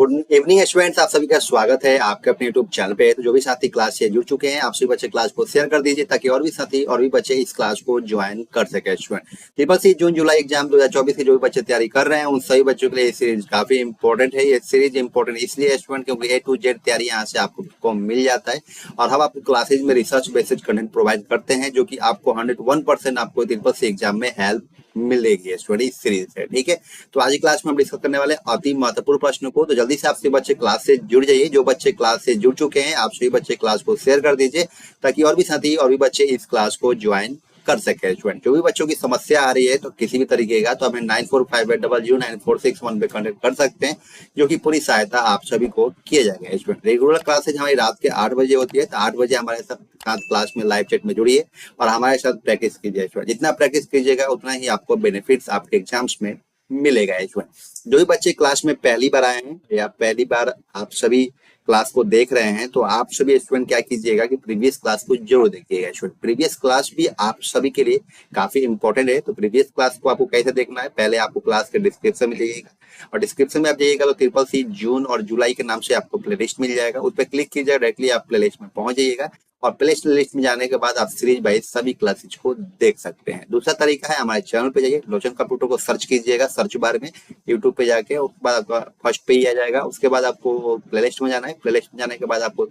Good evening students, आप सभी का स्वागत है आपके अपने यूट्यूब चैनल पे। तो जो भी साथी क्लास से जुड़ चुके हैं, आप सभी बच्चे क्लास को शेयर कर दीजिए ताकि और भी साथी और भी बच्चे इस क्लास को ज्वाइन कर सके। स्टूडेंट ट्रिपल सी जून जुलाई एग्जाम 2024 की जो भी बच्चे तैयारी कर रहे हैं उन सभी बच्चों के लिए ये सीरीज काफी इंपॉर्टेंट है। ये सीरीज इंपॉर्टेंट इसलिए स्टूडेंट क्योंकि ए टू जेड तैयारी यहाँ से आपको मिल जाता है और हम आपको क्लासेज में रिसर्च बेस्ड कंटेंट प्रोवाइड करते हैं जो कि आपको 101% आपको ट्रिपल सी एग्जाम में हेल्प मिलेगी स्टूडेंट इस सीरीज से। ठीक है, तो आज की क्लास में हम डिस्कस करने वाले अति महत्वपूर्ण प्रश्नों को। तो जल्दी से आप सभी बच्चे क्लास से जुड़ जाइए। जो बच्चे क्लास से जुड़ चुके हैं आप सभी बच्चे क्लास को शेयर कर दीजिए ताकि और भी साथी और भी बच्चे इस क्लास को ज्वाइन कर सके। स्टूडेंट जो भी बच्चों की समस्या आ रही है तो किसी भी तरीके का तो हमें 9458009461 पे कॉन्टेक्ट कर सकते हैं, जो कि पूरी सहायता आप सभी को किया जाएगा। स्टूडेंट रेगुलर क्लासेज हमारी रात के 8 बजे होती है, तो 8 बजे हमारे साथ क्लास में लाइव चैट में जुड़िए और हमारे साथ प्रैक्टिस कीजिए। जितना प्रैक्टिस कीजिएगा उतना ही आपको बेनिफिट्स आपके एग्जाम्स में मिलेगा। जो भी बच्चे क्लास में पहली बार आए हैं या पहली बार आप सभी क्लास को देख रहे हैं तो आप सभी स्टूडेंट क्या कीजिएगा कि प्रीवियस क्लास को जरूर देखिएगा। स्टूडेंट प्रीवियस क्लास भी आप सभी के लिए काफी इंपॉर्टेंट है। तो प्रीवियस क्लास को आपको कैसे देखना है, पहले आपको क्लास के डिस्क्रिप्शन में जाइएगा और डिस्क्रिप्शन में आप जाइएगा तो ट्रिपल सी जून और जुलाई के नाम से आपको प्लेलिस्ट मिल जाएगा। उस पर क्लिक कीजिएगा, डायरेक्टली आप प्लेलिस्ट में पहुंच जाइएगा और प्लेलिस्ट लिस्ट में जाने के बाद आप सीरीज वाइज सभी क्लासेज को देख सकते हैं। दूसरा तरीका है, हमारे चैनल पे जाइए, लोचन कंप्यूटर को सर्च कीजिएगा सर्च बार में यूट्यूब पे जाके, उसके बाद आपका फर्स्ट पे ही आ जाएगा। उसके बाद आपको प्लेलिस्ट में जाना है, प्लेलिस्ट में जाने के बाद आपको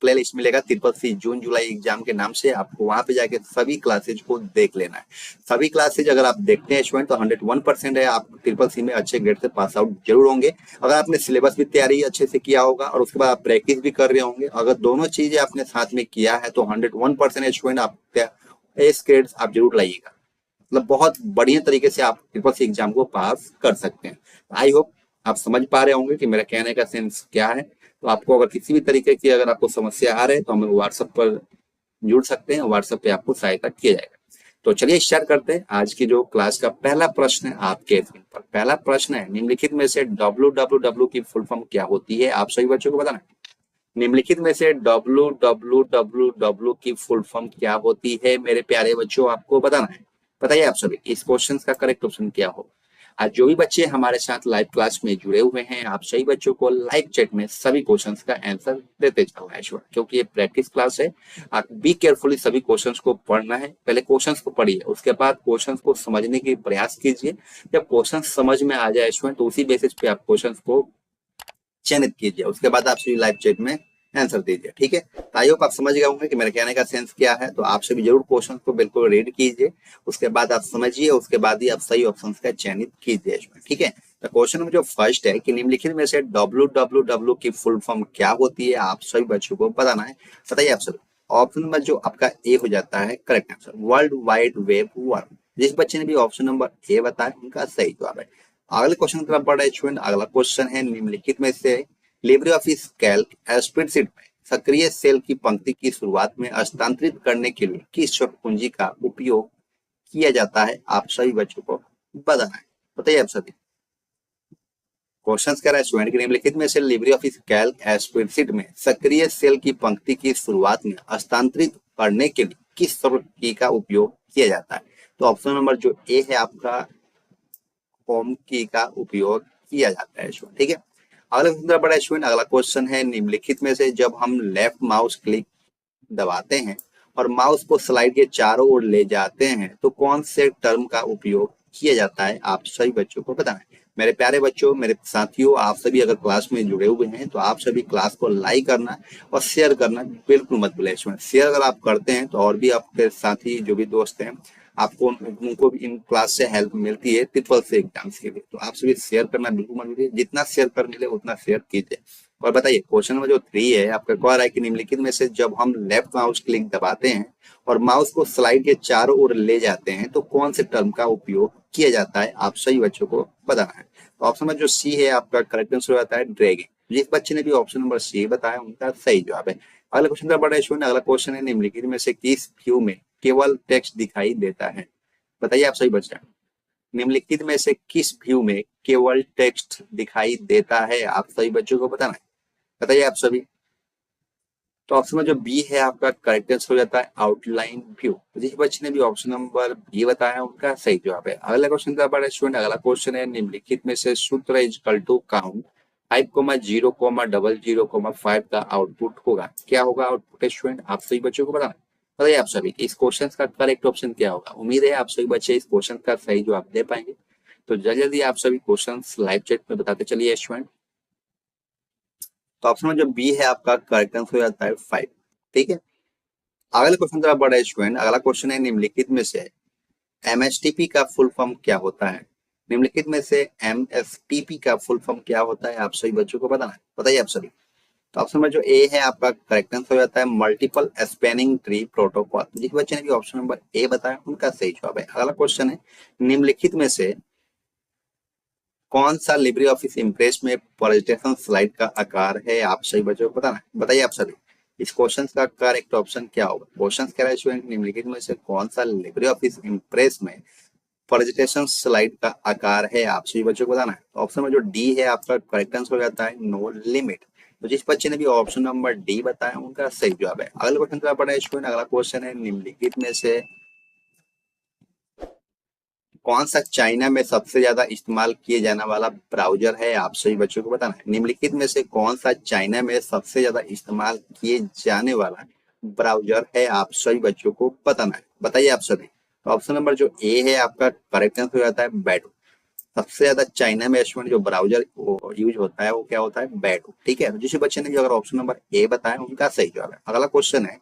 प्लेलिस्ट मिलेगा ट्रिपल सी जून जुलाई एग्जाम के नाम से, आपको वहां पे जाके सभी क्लासेज को देख लेना है। सभी क्लासेज अगर आप देखते हैं स्टूडेंट तो 101% है, आप ट्रिपल सी में अच्छे ग्रेड से पास आउट जरूर होंगे। अगर आपने सिलेबस भी तैयारी अच्छे से किया होगा और उसके बाद आप प्रैक्टिस भी कर रहे होंगे, अगर दोनों चीजें आपने साथ में किया है तो 101% स्टूडेंट आप एस ग्रेड आप जरूर लाइएगा। मतलब बहुत बढ़िया तरीके से आप ट्रिपल सी एग्जाम को पास कर सकते हैं। आई होप आप समझ पा रहे होंगे कि मेरा कहने का सेंस क्या है। तो आपको अगर किसी भी तरीके की अगर आपको समस्या आ रही है तो हमें व्हाट्सएप पर जुड़ सकते हैं, व्हाट्सएप पे आपको सहायता किया जाएगा। तो चलिए स्टार्ट करते हैं आज की जो क्लास का पहला प्रश्न है आपके स्क्रीन पर। पहला प्रश्न है, निम्नलिखित में से www की फुल फॉर्म क्या होती है, आप सभी बच्चों को बताना है। निम्नलिखित में से www की फुल फॉर्म क्या होती है मेरे प्यारे बच्चों, आपको बताना है। बताइए आप सभी इस क्वेश्चन का करेक्ट ऑप्शन क्या हो। आज जो भी बच्चे हमारे साथ लाइव क्लास में जुड़े हुए हैं आप सभी बच्चों को लाइव चैट में सभी क्वेश्चंस का आंसर देते चलना है क्योंकि ये प्रैक्टिस क्लास है। आप बी केयरफुली सभी क्वेश्चंस को पढ़ना है। पहले क्वेश्चंस को पढ़िए, उसके बाद क्वेश्चंस को समझने की प्रयास कीजिए। जब क्वेश्चन समझ में आ जाए स्टूडेंट तो उसी बेसिस पे आप क्वेश्चंस को चयनित कीजिए, उसके बाद आप सभी लाइव चैट में आंसर दीजिए। ठीक है, तो आई होप आप समझ गए होंगे कि मेरे कहने का सेंस क्या है। तो आप सभी जरूर क्वेश्चन को बिल्कुल रीड कीजिए, उसके बाद आप समझिए, उसके बाद ही आप सही ऑप्शन का चयनित कीजिए। ठीक है, तो क्वेश्चन में जो फर्स्ट है कि निम्नलिखित में से www की फुल फॉर्म क्या होती है, आप सभी बच्चों को बताना है। बताइए आप सभी। ऑप्शन नंबर जो आपका ए हो जाता है correct answer, world wide web worm. जिस बच्चे ने भी ऑप्शन नंबर ए बताया उनका सही जवाब है। अगले क्वेश्चन की तरफ बढ़ रहे स्टूडेंट। अगला क्वेश्चन है, निम्नलिखित में से लिब्रे ऑफिस कैल्क स्प्रेडशीट में सक्रिय सेल की पंक्ति की शुरुआत में हस्तांतरित करने के लिए किस शब्द कुंजी का उपयोग किया जाता है, आप सभी बच्चों को बताना है। बताइए आप सभी। क्वेश्चन कह रहा है स्टूडेंट के निम्नलिखित में से लिब्रे ऑफिस कैल्क स्प्रेडशीट में सक्रिय सेल की पंक्ति की शुरुआत में हस्तांतरित करने के लिए किस शब्द की का उपयोग किया जाता है। तो ऑप्शन नंबर जो ए है आपका होम की का उपयोग किया जाता है स्टूडेंट। ठीक है, अगला बड़ा स्टूडेंट। अगला क्वेश्चन है, निम्नलिखित में से जब हम लेफ्ट माउस क्लिक दबाते हैं और माउस को स्लाइड के चारों ओर ले जाते हैं तो कौन से टर्म का उपयोग किया जाता है, आप सभी बच्चों को बताना है। मेरे प्यारे बच्चों, मेरे साथियों, आप सभी अगर क्लास में जुड़े हुए हैं तो आप सभी क्लास को लाइक करना और शेयर करना बिल्कुल मत भूलें। शेयर अगर आप करते हैं तो और भी आपके साथी जो भी दोस्त हैं आपको उनको भी इन क्लास से हेल्प मिलती है ट्रिपल सी एग्जाम्स के लिए। तो आप सभी शेयर करना बिल्कुल मत भूलिए, जितना शेयर कर मिले उतना शेयर कीजिए। और बताइए क्वेश्चन नंबर जो 3 है आपका कह रहा है कि निम्नलिखित में से जब हम लेफ्ट माउस क्लिक दबाते हैं और माउस को स्लाइड के चारों ओर ले जाते हैं तो कौन से टर्म का उपयोग किया जाता है, आप सही बच्चों को बताना है। तो ऑप्शन नंबर जो सी है आपका करेक्ट आंसर हो जाता है ड्रैगिंग। जिस बच्चे ने भी ऑप्शन नंबर सी बताया उनका सही जवाब है। अगला क्वेश्चन का बड़ा स्टूडेंट। अगला क्वेश्चन है, निम्नलिखित में से किस व्यू में केवल टेक्स्ट दिखाई देता है। बताइए आप सही बच्चा, निम्नलिखित में से किस व्यू में केवल टेक्स्ट दिखाई देता है, आप सही बच्चों को बताना है। बताइए आप सभी। तो ऑप्शन में जो बी है आपका करेक्ट आंसर हो जाता है आउटलाइन व्यू। जिस बच्चे ने भी ऑप्शन नंबर बी बताया उनका सही जवाब है। अगला क्वेश्चन का बड़ा स्टूडेंट। अगला क्वेश्चन है, निम्नलिखित में से सूत्र इज इक्वल टू काउंट 5,0,00,5 का आउटपुट होगा। क्या होगा आउटपुट स्टूडेंट, आप सभी बच्चों को बताना। बताइए आप सभी इस क्वेश्चन का करेक्ट ऑप्शन क्या होगा। उम्मीद है आप सभी बच्चे इस क्वेश्चन का सही जवाब दे पाएंगे। तो जल्दी जल्दी आप सभी क्वेश्चन लाइव चैट में बताते चलिए स्टूडेंट। तो ऑप्शन में जो बी है आपका करेक्ट आंसर हो जाता है 5। ठीक है, अगला क्वेश्चन जरा बड़ा है स्टूडेंट। अगला क्वेश्चन है निम्नलिखित में से एमएसटीपी का फुल फॉर्म क्या होता है। निम्नलिखित में से एमएसटीपी का फुल फॉर्म क्या होता है, आप सभी बच्चों को बताना है। बताइए आप सभी। तो ऑप्शन में जो ए है आपका करेक्ट आंसर हो जाता है मल्टीपल स्पैनिंग ट्री प्रोटोकॉल। जिस बच्चे ने भी ऑप्शन नंबर ए बताया उनका सही जवाब है। अगला क्वेश्चन है निम्नलिखित में से कौन सा लिब्रे ऑफिस इम्प्रेस में प्रेजेंटेशन स्लाइड का आकार है, आप सही बच्चों को बताना है। बताइए आप सभी इस क्वेश्चन का करेक्ट ऑप्शन क्या होगा। क्वेश्चन कह रहा है स्टूडेंट निम्नलिखित में से कौन सा लिब्रे ऑफिस इम्प्रेस में प्रेजेंटेशन स्लाइड का आकार है, आप सभी बच्चों को बताना है। ऑप्शन में जो डी है आपका करेक्ट आंसर हो जाता है नो लिमिट। तो जिस बच्चे ने भी ऑप्शन नंबर डी बताया उनका सही जवाब है। अगला क्वेश्चन क्या पढ़ा है स्टूडेंट। अगला क्वेश्चन है निम्नलिखित में से कौन सा चाइना में सबसे ज्यादा इस्तेमाल किए जाने वाला ब्राउजर है, आप सभी बच्चों को बताना है। निम्नलिखित में से कौन सा चाइना में सबसे ज्यादा इस्तेमाल किए जाने वाला ब्राउजर है, आप सभी बच्चों को बताना है। बताइए आप सभी। तो ऑप्शन नंबर जो ए है आपका करेक्ट आंसर हो जाता है बैडू। सबसे ज्यादा चाइना में स्टूडेंट जो ब्राउजर यूज होता है वो क्या होता है बैडू। ठीक है, जिस बच्चे ने भी अगर ऑप्शन नंबर ए बताया उनका सही जवाब है। अगला क्वेश्चन है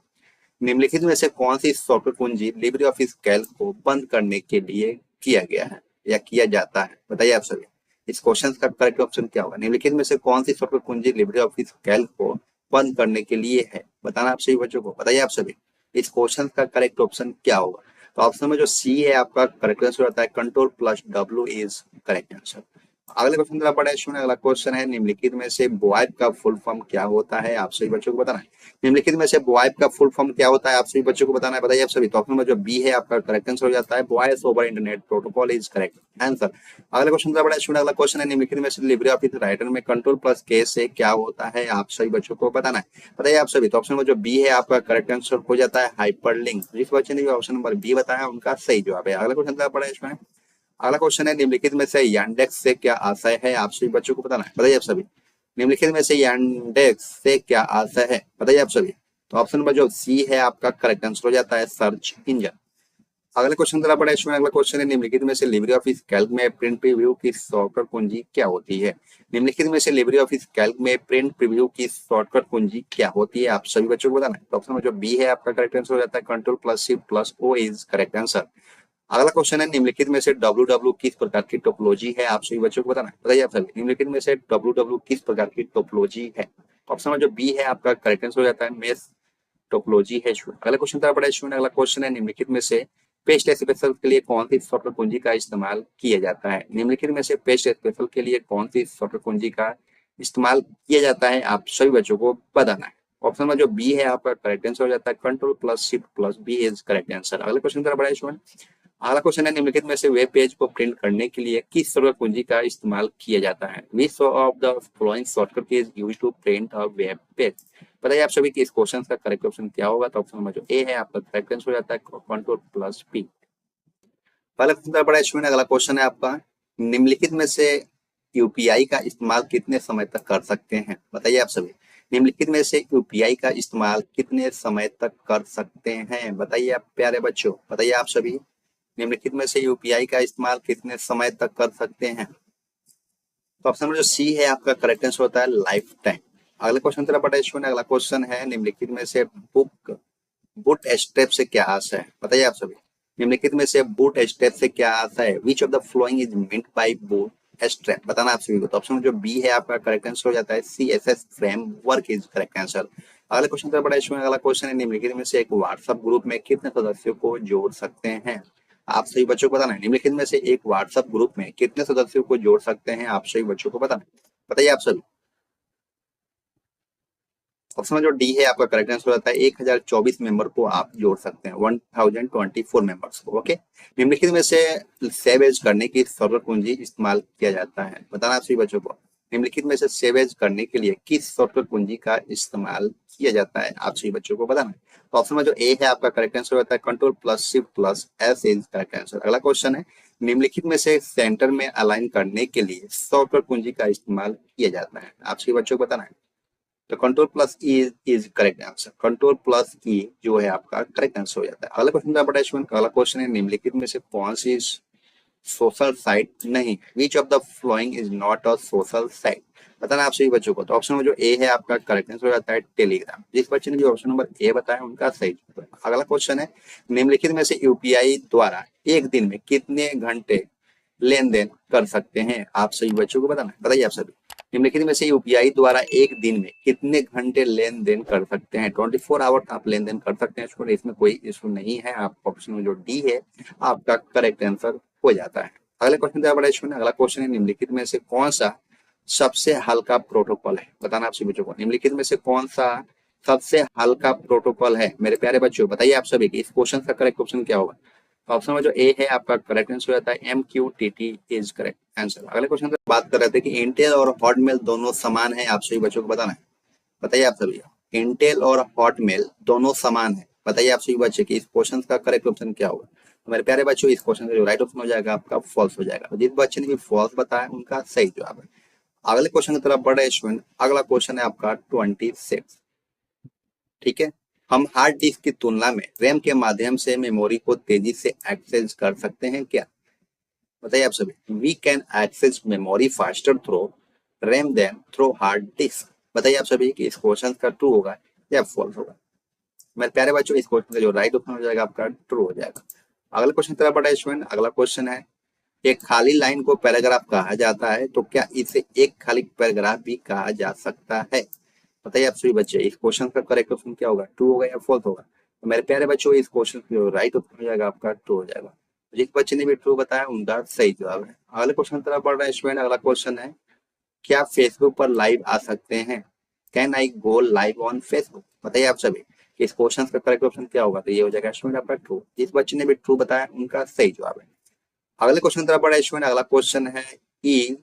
निम्नलिखित में से कौन सी सॉफ्टवेयर कुंजी लिब्रे ऑफिस कैल्क को बंद करने के लिए किया गया है या किया जाता है। बताइए आप सभी इस क्वेश्चन का करेक्ट ऑप्शन क्या होगा। निम्नलिखित में से कौन सी सॉफ्टवेयर कुंजी लिब्रे ऑफिस कैल्क को बंद करने के लिए है, बताना आप सभी बच्चों को। बताइए आप सभी इस क्वेश्चन का करेक्ट ऑप्शन क्या होगा। तो ऑप्शन में जो सी है आपका करेक्ट आंसर होता है control plus W is correct answer. अगले क्वेश्चन जरा पढ़े सुने। अगला क्वेश्चन है निम्नलिखित में से बोआइब का फुल फॉर्म क्या होता है, आप सभी बच्चों को बताना है। निम्नलिखित में से वॉइप का फुल फॉर्म क्या होता है, आप सभी बच्चों को बताना है। बताइए आप सभी। तो ऑप्शन नंबर जो बी है आपका करेक्ट आंसर हो जाता है voice over internet protocol is correct answer. अगला क्वेश्चन बड़ा स्टूडेंट। अगला क्वेश्चन है निम्नलिखित में से लिब्रे ऑफिस राइटर में कंट्रोल प्लस के से क्या होता है, आप सभी बच्चों को बताना है। बताइए आप सभी। तो ऑप्शन नंबर जो बी है आपका करेक्ट आंसर हो जाता है हाइपरलिंक। जिस बच्चे ने भी ऑप्शन नंबर बी बताया उनका सही जवाब है। अगला क्वेश्चन बड़ा इसमें। अगला क्वेश्चन है निम्नलिखित में से यांडेक्स से क्या आशय है, आप सभी बच्चों को बताना है। बताइए आप सभी निम्नलिखित में से यांडेक्स से क्या आशय है, बताइए आप सभी। तो ऑप्शन नंबर जो सी है आपका करेक्ट आंसर हो जाता है सर्च इंजन। अगले क्वेश्चन जरा पढ़े इसमें। अगला क्वेश्चन है निम्नलिखित में से लिब्रे ऑफिस कैल्क में प्रिंट प्रीव्यू की शॉर्टकट कुंजी क्या होती है। निम्नलिखित में से लिब्रे ऑफिस कैल्क में प्रिंट प्रीव्यू की शॉर्टकट कुंजी क्या होती है, आप सभी बच्चों को बताना है। तो ऑप्शन नंबर जो बी है आपका करेक्ट आंसर हो जाता है control plus shift plus O is correct answer. अगला क्वेश्चन है निम्नलिखित में से डब्ल्यू डब्ल्यू किस प्रकार की टोपोलॉजी है, आप सभी बच्चों को बताना है। बताइए आप सभी निम्नलिखित में से डब्ल्यू डब्ल्यू किस प्रकार की टोपोलॉजी है। ऑप्शन में जो बी है आपका करेक्ट आंसर हो जाता है मेश टोपोलॉजी है। अगला क्वेश्चन था बड़ा स्टूडेंट। अगला क्वेश्चन है निम्नलिखित में से पेस्ट स्पेशल के लिए कौन सी सॉफ्टवेयर कुंजी का इस्तेमाल किया जाता है। निम्नलिखित में से पेस्ट स्पेशल के लिए कौन सी सॉफ्टवेयर कुंजी का इस्तेमाल किया जाता है, आप सभी बच्चों को बताना है। ऑप्शन में जो बी है आपका करेक्ट आंसर हो जाता है control plus shift plus B is correct answer. अगला क्वेश्चन था बड़ा स्टूडेंट। अगला क्वेश्चन है निम्नलिखित में से वेब पेज को प्रिंट करने के लिए किस सॉफ्टवेयर कुंजी का इस्तेमाल किया जाता है। Which of the following software is used to print a web page. बताइए आप सभी कि इस क्वेश्चन का करेक्ट ऑप्शन क्या होगा। तो ऑप्शन नंबर जो ए है आपका करेक्ट आंसर हो जाता है कंट्रोल प्लस पी। पहला क्वेश्चन बड़ा स्टूडेंट। अगला क्वेश्चन है आपका निम्नलिखित में से यूपीआई का इस्तेमाल कितने समय तक कर सकते हैं। बताइए आप सभी निम्नलिखित में से यूपीआई का इस्तेमाल कितने समय तक कर सकते हैं। बताइए आप प्यारे बच्चों, बताइए आप सभी निम्नलिखित में से यूपीआई का इस्तेमाल कितने समय तक कर सकते हैं। तो ऑप्शन नंबर जो सी है आपका करेक्ट आंसर होता है लाइफ टाइम। अगला क्वेश्चन तेरा बड़ा स्टूडेंट। अगला क्वेश्चन है निम्नलिखित में से बूट स्टेप से क्या आशा है। बताइए आप सभी निम्नलिखित में से बूट स्टेप से क्या आशा है। Which of the following is meant by boot strap, बताना आप सभी को। तो ऑप्शन जो बी है आपका करेक्ट आंसर हो जाता है CSS framework is correct answer. अगला क्वेश्चन तेरा बड़ा स्टूडेंट। अगला क्वेश्चन है निम्नलिखित में से एक व्हाट्सएप ग्रुप में कितने सदस्यों को जोड़ सकते हैं, आप सभी बच्चों को बताना है। निम्नलिखित में से एक व्हाट्सएप ग्रुप में कितने सदस्यों को जोड़ सकते हैं, आप सभी बच्चों को बताना है। बताइए आप सभी। ऑप्शन जो डी है आपका करेक्ट आंसर होता है 1024 मेंबर को आप जोड़ सकते हैं, 1024 मेंबर्स को। ओके, निम्नलिखित में से सेव एज करने की सर्वर कुंजी इस्तेमाल किया जाता है। बताना आप सभी बच्चों को निम्नलिखित में से सेव एज करने के लिए किस सॉफ्टवेयर कुंजी का इस्तेमाल किया जाता है, आप सभी बच्चों को बताना है। तो ऑप्शन में जो ए है आपका करेक्ट आंसर होता है control plus shift plus S is correct answer. अगला क्वेश्चन है निम्नलिखित में से सेंटर में अलाइन करने के लिए सॉफ्टवेयर कुंजी का इस्तेमाल किया जाता है, आप सभी बच्चों को बताना है। तो control plus E is correct answer, control plus E जो है आपका करेक्ट आंसर हो जाता है। अगला क्वेश्चन का स्टूडेंट, अगला क्वेश्चन है निम्नलिखित में से कौन सी सोशल साइट नहीं, विच of the following is not a social site, बताना आप सभी बच्चों को। तो ऑप्शन जो ए है आपका करेक्ट आंसर हो जाता है टेलीग्राम। जिस बच्चे ने भी ऑप्शन नंबर ए बताया उनका सही। अगला क्वेश्चन है निम्नलिखित में से यूपीआई द्वारा एक दिन में कितने घंटे लेन देन कर सकते हैं, आप सभी बच्चों को बताना है, बताइए आप सभी। निम्नलिखित में से यूपीआई द्वारा एक दिन में कितने घंटे लेन देन कर सकते हैं। 24 आवर आप लेन देन कर सकते हैं, इसमें कोई इशू नहीं है। आप ऑप्शन में जो डी है आपका करेक्ट आंसर हो जाता है। अगले क्वेश्चन का बड़ा इशू है। अगला क्वेश्चन है निम्नलिखित में से कौन सा सबसे हल्का प्रोटोकॉल है, बताना आप सभी बच्चों को। निम्नलिखित में से कौन सा सबसे हल्का प्रोटोकॉल है मेरे प्यारे बच्चों, बताइए आप सभी की। इस क्वेश्चन का करेक्ट ऑप्शन क्या होगा। ऑप्शन में जो ए है आपका करेक्ट आंसर हो जाता है MQTT इज करेक्ट आंसर। अगले क्वेश्चन की बात कर रहे थे कि इंटेल और हॉटमेल दोनों समान है, आप सभी बच्चों को बताना है, बताइए आप सभी। इंटेल और हॉटमेल दोनों समान है, बताइए आप सभी बच्चे की इस क्वेश्चन का करेक्ट ऑप्शन क्या होगा। तो मेरे प्यारे बच्चों इस क्वेश्चन का जो राइट ऑप्शन हो जाएगा आपका फॉल्स हो जाएगा। तो जिस बच्चे ने भी फॉल्स बताया उनका सही जवाब है। अगले क्वेश्चन की तरफ बढ़े स्टूडेंट। अगला क्वेश्चन है आपका 26, ठीक है। हम हार्ड डिस्क की तुलना में रैम के माध्यम से मेमोरी को तेजी से एक्सेस कर सकते हैं क्या, बताइए आप सभी। We can access memory faster through RAM than through hard disk, बताइए आप सभी कि इस क्वेश्चन का ट्रू होगा या फॉल्स होगा। मेरे प्यारे बच्चों इस क्वेश्चन का जो राइट ऑप्शन हो जाएगा आपका ट्रू हो जाएगा। अगले क्वेश्चन तरफ बढ़ा स्टूडेंट। अगला क्वेश्चन है एक खाली लाइन को पैराग्राफ कहा जाता है तो क्या इसे एक खाली पैराग्राफ भी कहा जा सकता है, बताइए आप सभी बच्चे इस क्वेश्चन का करेक्ट ऑप्शन क्या होगा, ट्रू होगा या फॉल्स होगा। तो मेरे प्यारे बच्चों इस क्वेश्चन का राइट ऑप्शन हो जाएगा आपका ट्रू हो जाएगा। जिस बच्चे ने भी ट्रू बताया उनका सही जवाब है। अगले क्वेश्चन तरफ बढ़ रहा है स्टूडेंट। अगला क्वेश्चन है क्या फेसबुक पर लाइव आ सकते हैं, can I go live on Facebook, बताइए आप सभी इस क्वेश्चन का करेक्ट ऑप्शन क्या होगा। तो ये हो जाएगा स्टूडेंट आपका ट्रू। जिस बच्चे ने भी ट्रू बताया उनका सही जवाब है। अगले क्वेश्चन तरफ बढ़ रहा है स्टूडेंट। अगला क्वेश्चन है ई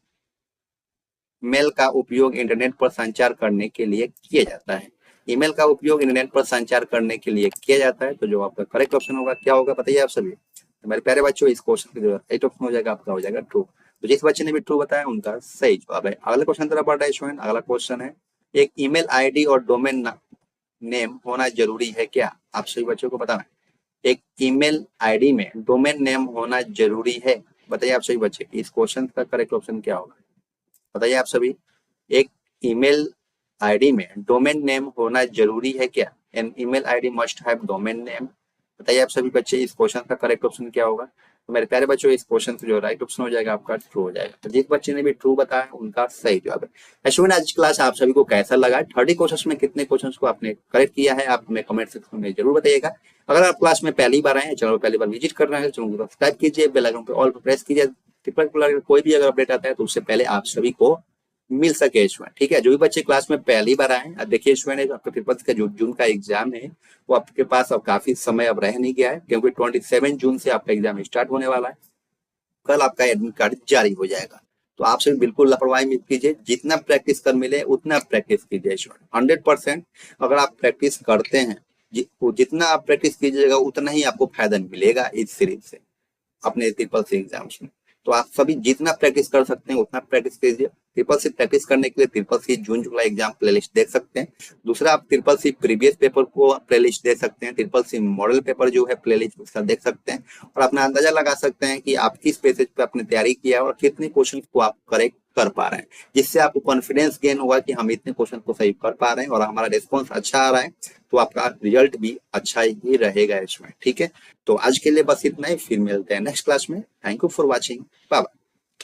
मेल का उपयोग इंटरनेट पर संचार करने के लिए किया जाता है, ईमेल का उपयोग इंटरनेट पर संचार करने के लिए किया जाता है। तो जो आपका करेक्ट ऑप्शन होगा क्या होगा, बताइए आप सभी। तो मेरे प्यारे बच्चों इस क्वेश्चन का जो राइट ऑप्शन हो जाएगा आपका हो जाएगा ट्रू। तो जिस बच्चे ने भी ट्रू बताया उनका सही जवाब है। अगले क्वेश्चन तरफ बढ़ रहा है स्टूडेंट। अगला क्वेश्चन है एक ईमेल आईडी और डोमेन नेम होना जरूरी है क्या, आप सभी बच्चों को बताना है। एक ईमेल आईडी में डोमेन नेम होना जरूरी है, बताइए आप सभी बच्चे इस क्वेश्चन का करेक्ट ऑप्शन क्या होगा, बताइए आप सभी। एक ईमेल आईडी में डोमेन नेम होना जरूरी है क्या, an email ID must have domain name, बताइए आप सभी बच्चे इस क्वेश्चन का करेक्ट ऑप्शन क्या होगा। तो मेरे प्यारे बच्चों इस क्वेश्चन का जो राइट ऑप्शन हो जाएगा आपका ट्रू हो जाएगा। तो जिस बच्चे ने भी ट्रू बताया उनका सही जवाब है। स्टूडेंट आज क्लास आप सभी को कैसा लगा, 30 क्वेश्चन में कितने क्वेश्चन को आपने करेक्ट किया है आप हमें कमेंट सेक्शन में जरूर बताइएगा। अगर आप क्लास में पहली बार आए हैं, चैनल पहली बार विजिट कर रहे हैं, चैनल को सब्सक्राइब कीजिए, बेल आइकन पे ऑल पर प्रेस कीजिए, कोई भी अगर अपडेट आता है तो उससे पहले आप सभी को मिल सके स्टूडेंट, ठीक है। जो भी बच्चे क्लास में पहली बार आए, अब देखिए स्टूडेंट आपका ट्रिपल का जो जून का एग्जाम है वो आपके पास अब काफी समय अब रह नहीं गया है, क्योंकि 27 जून से आपका एग्जाम स्टार्ट होने वाला है। कल आपका एडमिट कार्ड जारी हो जाएगा। तो आप सभी बिल्कुल लापरवाही मत कीजिए, जितना प्रैक्टिस कर मिले उतना प्रैक्टिस कीजिए स्टूडेंट। 100% अगर आप प्रैक्टिस करते हैं, जितना आप प्रैक्टिस कीजिएगा उतना ही आपको फायदा मिलेगा इस सीरीज से अपने ट्रिपल सी एग्जाम्स में। तो आप सभी जितना प्रैक्टिस कर सकते हैं उतना प्रैक्टिस कीजिए। ट्रिपल सी प्रैक्टिस करने के लिए ट्रिपल सी जून जुलाई एग्जाम प्लेलिस्ट देख सकते हैं। दूसरा आप ट्रिपल सी प्रीवियस पेपर को प्लेलिस्ट देख सकते हैं, ट्रिपल सी मॉडल पेपर जो है प्लेलिस्ट उसका देख सकते हैं और अपना अंदाजा लगा सकते हैं कि आप किस पेज पे अपने तैयारी किया और कितने क्वेश्चन को आप करेक्ट कर पा रहे हैं, जिससे आपको कॉन्फिडेंस गेन होगा कि हम इतने क्वेश्चन को सही कर पा रहे हैं और हमारा रिस्पॉन्स अच्छा आ रहा है, तो आपका रिजल्ट भी अच्छा ही रहेगा इसमें, ठीक है। तो आज के लिए बस इतना ही, फिर मिलते हैं नेक्स्ट क्लास में। Thank you for watching, bye bye.